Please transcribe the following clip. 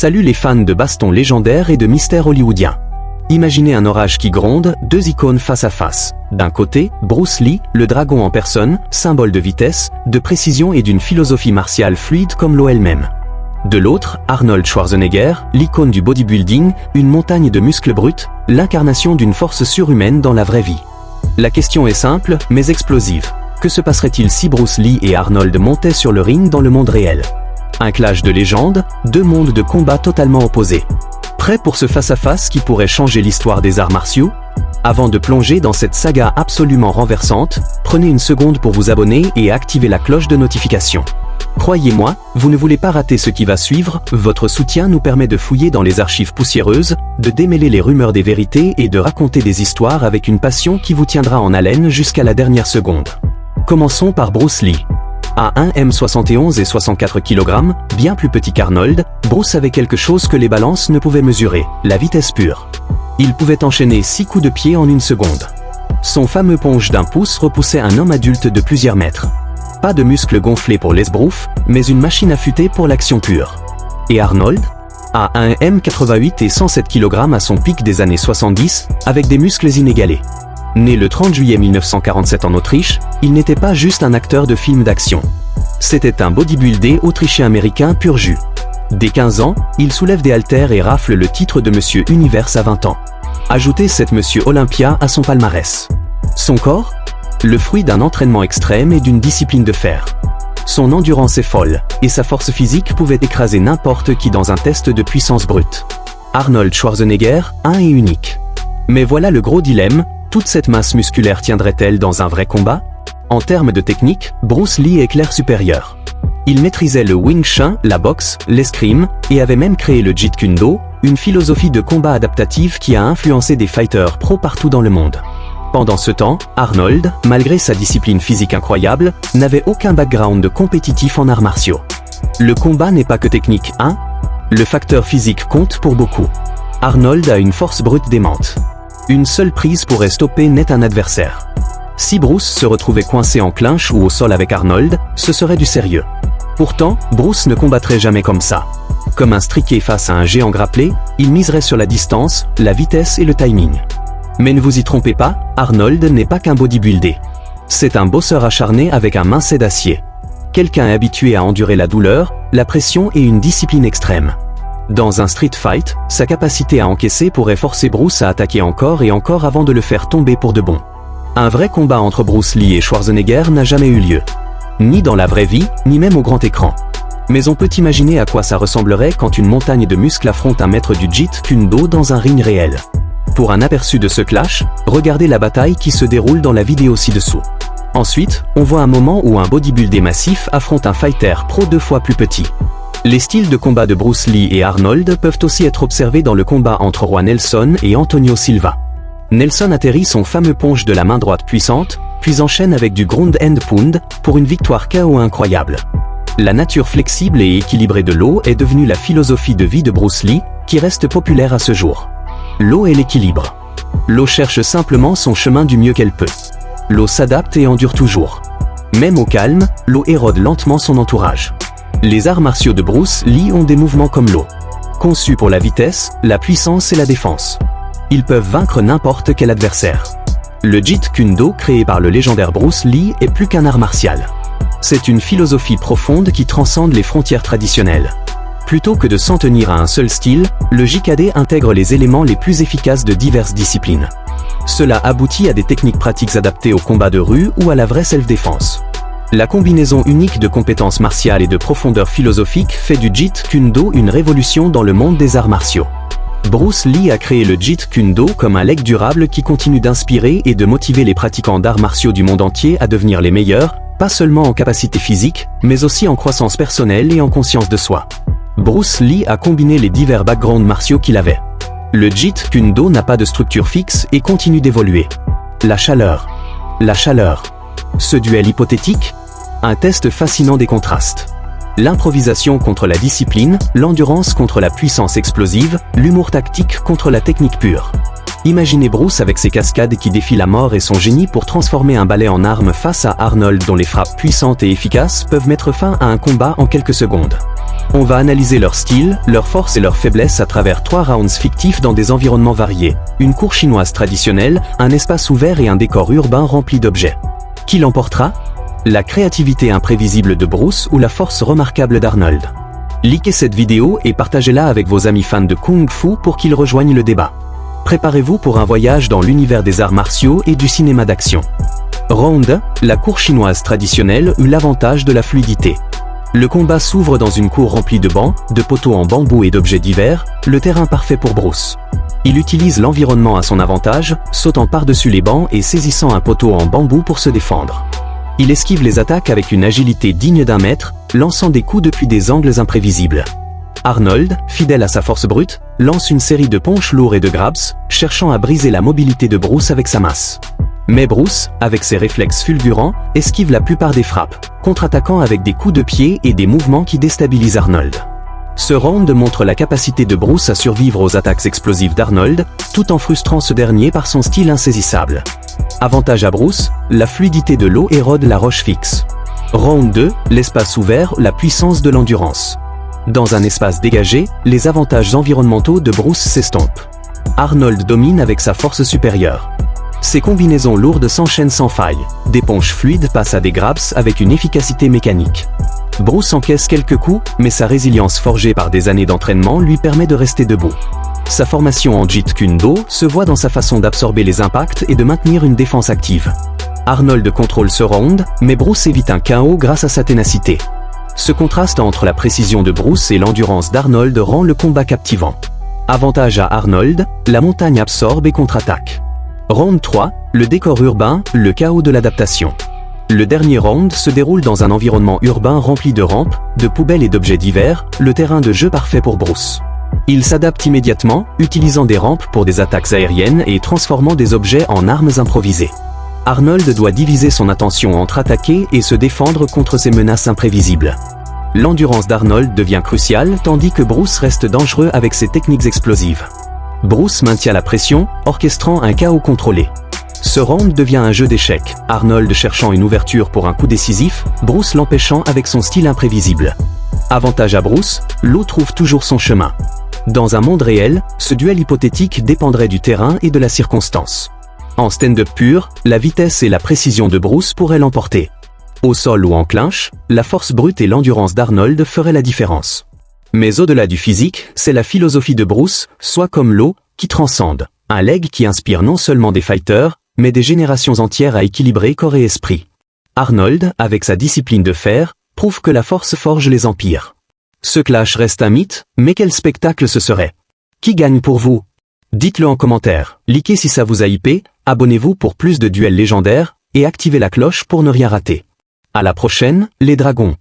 Salut les fans de bastons légendaires et de mystères hollywoodiens. Imaginez un orage qui gronde, deux icônes face à face. D'un côté, Bruce Lee, le dragon en personne, symbole de vitesse, de précision et d'une philosophie martiale fluide comme l'eau elle-même. De l'autre, Arnold Schwarzenegger, l'icône du bodybuilding, une montagne de muscles bruts, l'incarnation d'une force surhumaine dans la vraie vie. La question est simple, mais explosive. Que se passerait-il si Bruce Lee et Arnold montaient sur le ring dans le monde réel? Un clash de légendes, deux mondes de combat totalement opposés. Prêt pour ce face-à-face qui pourrait changer l'histoire des arts martiaux? Avant de plonger dans cette saga absolument renversante, prenez une seconde pour vous abonner et activer la cloche de notification. Croyez-moi, vous ne voulez pas rater ce qui va suivre, votre soutien nous permet de fouiller dans les archives poussiéreuses, de démêler les rumeurs des vérités et de raconter des histoires avec une passion qui vous tiendra en haleine jusqu'à la dernière seconde. Commençons par Bruce Lee. À 1m71 et 64 kg, bien plus petit qu'Arnold, Bruce avait quelque chose que les balances ne pouvaient mesurer, la vitesse pure. Il pouvait enchaîner 6 coups de pied en une seconde. Son fameux punch d'1 pouce repoussait un homme adulte de plusieurs mètres. Pas de muscles gonflés pour l'esbrouf, mais une machine affûtée pour l'action pure. Et Arnold? À 1m88 et 107 kg à son pic des années 70, avec des muscles inégalés. Né le 30 juillet 1947 en Autriche, il n'était pas juste un acteur de film d'action. C'était un bodybuilder autrichien-américain pur jus. Dès 15 ans, il soulève des haltères et rafle le titre de Monsieur Univers à 20 ans. Ajoutez cette Monsieur Olympia à son palmarès. Son corps? Le fruit d'un entraînement extrême et d'une discipline de fer. Son endurance est folle, et sa force physique pouvait écraser n'importe qui dans un test de puissance brute. Arnold Schwarzenegger, un et unique. Mais voilà le gros dilemme. Toute cette masse musculaire tiendrait-elle dans un vrai combat? En termes de technique, Bruce Lee est clair supérieur. Il maîtrisait le Wing Chun, la boxe, l'escrime, et avait même créé le Jeet Kune Do, une philosophie de combat adaptative qui a influencé des fighters pro partout dans le monde. Pendant ce temps, Arnold, malgré sa discipline physique incroyable, n'avait aucun background compétitif en arts martiaux. Le combat n'est pas que technique, hein? Le facteur physique compte pour beaucoup. Arnold a une force brute démente. Une seule prise pourrait stopper net un adversaire. Si Bruce se retrouvait coincé en clinch ou au sol avec Arnold, ce serait du sérieux. Pourtant, Bruce ne combattrait jamais comme ça. Comme un striqué face à un géant grapplé, il miserait sur la distance, la vitesse et le timing. Mais ne vous y trompez pas, Arnold n'est pas qu'un bodybuilder. C'est un bosseur acharné avec un mincet d'acier. Quelqu'un habitué à endurer la douleur, la pression et une discipline extrême. Dans un street fight, sa capacité à encaisser pourrait forcer Bruce à attaquer encore et encore avant de le faire tomber pour de bon. Un vrai combat entre Bruce Lee et Schwarzenegger n'a jamais eu lieu. Ni dans la vraie vie, ni même au grand écran. Mais on peut imaginer à quoi ça ressemblerait quand une montagne de muscles affronte un maître du Jeet Kune Do dans un ring réel. Pour un aperçu de ce clash, regardez la bataille qui se déroule dans la vidéo ci-dessous. Ensuite, on voit un moment où un bodybuilder massif affronte un fighter pro 2 fois plus petit. Les styles de combat de Bruce Lee et Arnold peuvent aussi être observés dans le combat entre Roy Nelson et Antonio Silva. Nelson atterrit son fameux punch de la main droite puissante, puis enchaîne avec du ground and pound pour une victoire KO incroyable. La nature flexible et équilibrée de l'eau est devenue la philosophie de vie de Bruce Lee, qui reste populaire à ce jour. L'eau est l'équilibre. L'eau cherche simplement son chemin du mieux qu'elle peut. L'eau s'adapte et endure toujours. Même au calme, l'eau érode lentement son entourage. Les arts martiaux de Bruce Lee ont des mouvements comme l'eau. Conçus pour la vitesse, la puissance et la défense. Ils peuvent vaincre n'importe quel adversaire. Le Jeet Kune Do créé par le légendaire Bruce Lee est plus qu'un art martial. C'est une philosophie profonde qui transcende les frontières traditionnelles. Plutôt que de s'en tenir à un seul style, le JKD intègre les éléments les plus efficaces de diverses disciplines. Cela aboutit à des techniques pratiques adaptées au combat de rue ou à la vraie self-défense. La combinaison unique de compétences martiales et de profondeur philosophique fait du Jeet Kune Do une révolution dans le monde des arts martiaux. Bruce Lee a créé le Jeet Kune Do comme un legs durable qui continue d'inspirer et de motiver les pratiquants d'arts martiaux du monde entier à devenir les meilleurs, pas seulement en capacité physique, mais aussi en croissance personnelle et en conscience de soi. Bruce Lee a combiné les divers backgrounds martiaux qu'il avait. Le Jeet Kune Do n'a pas de structure fixe et continue d'évoluer. La chaleur. La chaleur. Ce duel hypothétique? Un test fascinant des contrastes. L'improvisation contre la discipline, l'endurance contre la puissance explosive, l'humour tactique contre la technique pure. Imaginez Bruce avec ses cascades qui défient la mort et son génie pour transformer un balai en arme face à Arnold dont les frappes puissantes et efficaces peuvent mettre fin à un combat en quelques secondes. On va analyser leur style, leurs forces et leurs faiblesses à travers 3 rounds fictifs dans des environnements variés. Une cour chinoise traditionnelle, un espace ouvert et un décor urbain rempli d'objets. Qui l'emportera? La créativité imprévisible de Bruce ou la force remarquable d'Arnold? Likez cette vidéo et partagez-la avec vos amis fans de Kung Fu pour qu'ils rejoignent le débat. Préparez-vous pour un voyage dans l'univers des arts martiaux et du cinéma d'action. Round 1, la cour chinoise traditionnelle eut l'avantage de la fluidité. Le combat s'ouvre dans une cour remplie de bancs, de poteaux en bambou et d'objets divers, le terrain parfait pour Bruce. Il utilise l'environnement à son avantage, sautant par-dessus les bancs et saisissant un poteau en bambou pour se défendre. Il esquive les attaques avec une agilité digne d'un maître, lançant des coups depuis des angles imprévisibles. Arnold, fidèle à sa force brute, lance une série de punches lourds et de grabs, cherchant à briser la mobilité de Bruce avec sa masse. Mais Bruce, avec ses réflexes fulgurants, esquive la plupart des frappes, contre-attaquant avec des coups de pied et des mouvements qui déstabilisent Arnold. Ce round montre la capacité de Bruce à survivre aux attaques explosives d'Arnold, tout en frustrant ce dernier par son style insaisissable. Avantage à Bruce, la fluidité de l'eau érode la roche fixe. Round 2, l'espace ouvert, la puissance de l'endurance. Dans un espace dégagé, les avantages environnementaux de Bruce s'estompent. Arnold domine avec sa force supérieure. Ses combinaisons lourdes s'enchaînent sans faille. Des punches fluides passent à des grabs avec une efficacité mécanique. Bruce encaisse quelques coups, mais sa résilience forgée par des années d'entraînement lui permet de rester debout. Sa formation en Jeet Kune Do se voit dans sa façon d'absorber les impacts et de maintenir une défense active. Arnold contrôle ce round, mais Bruce évite un KO grâce à sa ténacité. Ce contraste entre la précision de Bruce et l'endurance d'Arnold rend le combat captivant. Avantage à Arnold, la montagne absorbe et contre-attaque. Round 3, le décor urbain, le chaos de l'adaptation. Le dernier round se déroule dans un environnement urbain rempli de rampes, de poubelles et d'objets divers, le terrain de jeu parfait pour Bruce. Il s'adapte immédiatement, utilisant des rampes pour des attaques aériennes et transformant des objets en armes improvisées. Arnold doit diviser son attention entre attaquer et se défendre contre ces menaces imprévisibles. L'endurance d'Arnold devient cruciale tandis que Bruce reste dangereux avec ses techniques explosives. Bruce maintient la pression, orchestrant un chaos contrôlé. Ce round devient un jeu d'échecs, Arnold cherchant une ouverture pour un coup décisif, Bruce l'empêchant avec son style imprévisible. Avantage à Bruce, l'eau trouve toujours son chemin. Dans un monde réel, ce duel hypothétique dépendrait du terrain et de la circonstance. En stand-up pur, la vitesse et la précision de Bruce pourraient l'emporter. Au sol ou en clinch, la force brute et l'endurance d'Arnold feraient la différence. Mais au-delà du physique, c'est la philosophie de Bruce, soit comme l'eau, qui transcende. Un leg qui inspire non seulement des fighters, mais des générations entières à équilibrer corps et esprit. Arnold, avec sa discipline de fer, prouve que la force forge les empires. Ce clash reste un mythe, mais quel spectacle ce serait? Qui gagne pour vous? Dites-le en commentaire, likez si ça vous a hypé, abonnez-vous pour plus de duels légendaires, et activez la cloche pour ne rien rater. À la prochaine, les dragons.